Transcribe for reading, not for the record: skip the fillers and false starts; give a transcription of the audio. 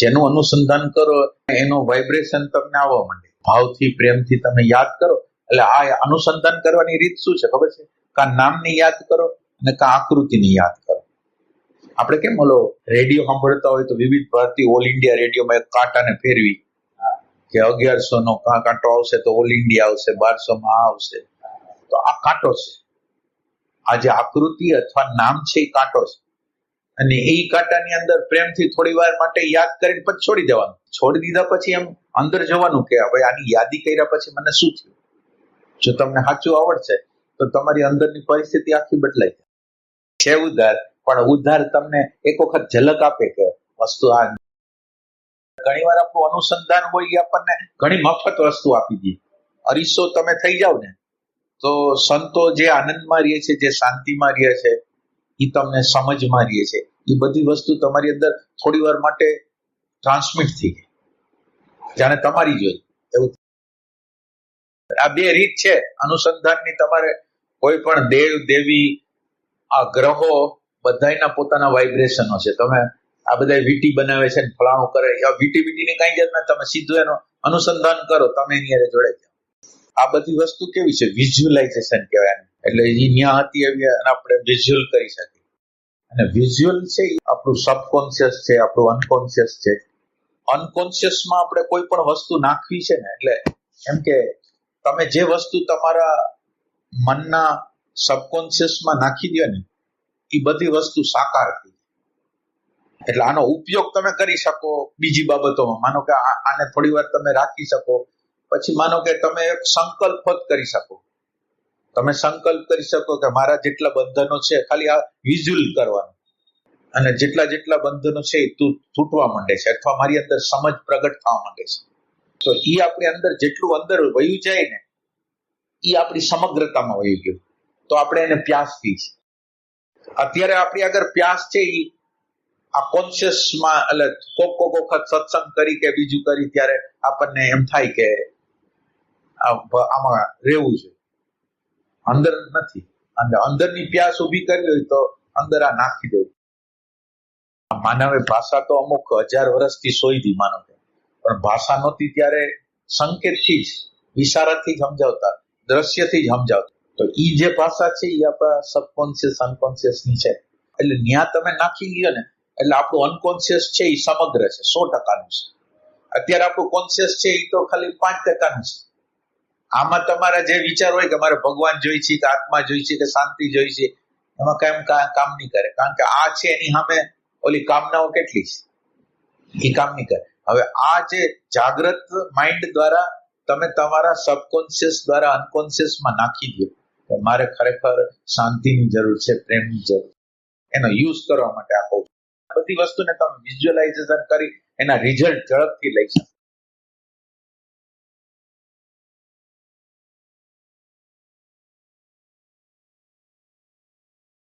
જેનું અનુસંધાન કરો એનો વાઇબ્રેશન તમને આવવા માંડે, ભાવથી પ્રેમથી તમે યાદ કરો. એટલે આ અનુસંધાન કરવાની રીત શું છે ખબર છે? કા નામને યાદ કરો અને કા આકૃતિને યાદ કરો. આપણે કેમ ઓલો રેડિયો સાંભળતા હોય તો વિવિધ ભારતી ઓલ ઇન્ડિયા રેડિયોમાં એક કાંટાને ફેરવી કે 1100 નો કાંટો આવશે તો ઓલ ઇન્ડિયા આવશે, 1200 માં આવશે. તો આ કાંટો છે. આ જે આકૃતિ અથવા નામ છે એ કાંટો છે, અને એ કાંટાની અંદર પ્રેમથી થોડી વાર માટે યાદ કરીને પછી છોડી દેવાનું. છોડી દીધા પછી એમ અંદર જવાનું કે ભાઈ આની યાદી કર્યા પછી મને શું થયું. જો તમને સાચું આવડશે તો તમારી અંદરની પરિસ્થિતિ આખી બદલાઈ જાય છે. ઉધાર પણ ઉધાર તમને એક વખત ઝલક આપે કે વસ્તુ આ. ઘણી વાર આપણું અનુસંધાન હોય એ આપણને ઘણી મફત વસ્તુ આપી દે. અરીસો તમે થઈ જાવ ને તો સંતો જે આનંદમાં રહે છે, જે શાંતિમાં રહે છે, એ તમને સમજમાં રહે છે, એ બધી વસ્તુ તમારી અંદર થોડી વાર માટે ટ્રાન્સમિટ થઈ ગઈ, જાણે તમારી જોઈ એવું. આ બે રીત છે અનુસંધાનની. તમારે કોઈ પણ દેવ દેવી, આ ગ્રહો બધાના પોતાના વાઇબ્રેશનો છે. તમે આ બધા વીટી બનાવે છે ને ફલાણું કરે, વીટી ની કઈ જાત ના, તમે સીધું એનો અનુસંધાન કરો, તમે એની હારે જોડાઈ જાઓ. આ બધી વસ્તુ કેવી છે? વિઝ્યુઅલાઇઝેશન કહેવાય. એટલે એ ન્યા હતી એવી આપણે વિઝ્યુઅલ કરી શકીએ. અને વિઝ્યુઅલ છે એ આપણું સબકોન્શિયસ છે, આપણું અનકોન્શિયસ છે. અનકોન્શિયસમાં આપણે કોઈ પણ વસ્તુ નાખવી છે ને, એટલે એમ કે તમે જે વસ્તુ તમારા મનના સબકોન્શિયસમાં નાખી દો ને, એ બધી વસ્તુ સાકાર થઈ. એટલે આનો ઉપયોગ તમે કરી શકો બીજી બાબતોમાં. માનો કે આને થોડી વાર તમે રાખી શકો, પછી માનો કે તમે એક સંકલ્પ જ કરી શકો. તમે સંકલ્પ કરી શકો કે મારા જેટલા બંધનો છે ખાલી આ વિઝ્યુઅલ કરવાનું, અને જેટલા બંધનો છે એ તૂટવા માંડે છે, અથવા મારી અંદર સમજ પ્રગટ થવા માંડે છે. તો એ આપણી અંદર જેટલું અંદર વયું જાય ને, એ આપણી સમગ્રતામાં વયું ગયું. તો આપણે એને પ્યાસ થઈ છે. અત્યારે આપણી આગળ પ્યાસ છે એ આ કોન્શિયસમાં, એટલે કોક વખત સત્સંગ કરી કે બીજું કરી ત્યારે આપણને એમ થાય કે આમાં રહેવું છે, અંદર નથી. અને અંદરની પ્યાસ ઉભી કરવી હોય તો અંદર આ નાખી દેવું. માનવે ભાષા તો અમુક 1000 વર્ષથી સોયધી માનો કે, પણ ભાષા નહોતી ત્યારે સંકેતથી જ, ઇશારાથી જ સમજાવતા, દ્રશ્યથી જ સમજાવતા. તો એ જે ભાષા છે એ આપણા સબકોન્શિયસ અનકોન્શિયસ ની છે. એટલે ન્યા તમે નાખી ગયો ને, એટલે આપણું અનકોન્શિયસ છે એ સમગ્ર છે, 100%નું છે. અત્યારે આપણું કોન્શિયસ છે એ તો ખાલી 5%નું છે. આમાં તમારા જે વિચાર હોય કે મારે ભગવાન જોઈ છે, કે આત્મા જોઈ છે, કે શાંતિ જોઈ છે, એમાં કામ નહીં કરે. કારણ કે આ છે એની સામે ઓલી કામનાઓ કેટલી છે, એ કામ નહીં કરે. હવે આ જે જાગ્રત માઇન્ડ દ્વારા તમે તમારા સબકોન્શિયસ દ્વારા અનકોન્શિયસમાં નાખી દો કે મારે ખરેખર શાંતિની જરૂર છે, પ્રેમની જરૂર છે, એનો યુઝ કરવા માટે આપો. બધી વસ્તુને તમે વિઝ્યુઅલાઇઝેશન કરી એના રિઝલ્ટ ઝડપથી લઈ શકો.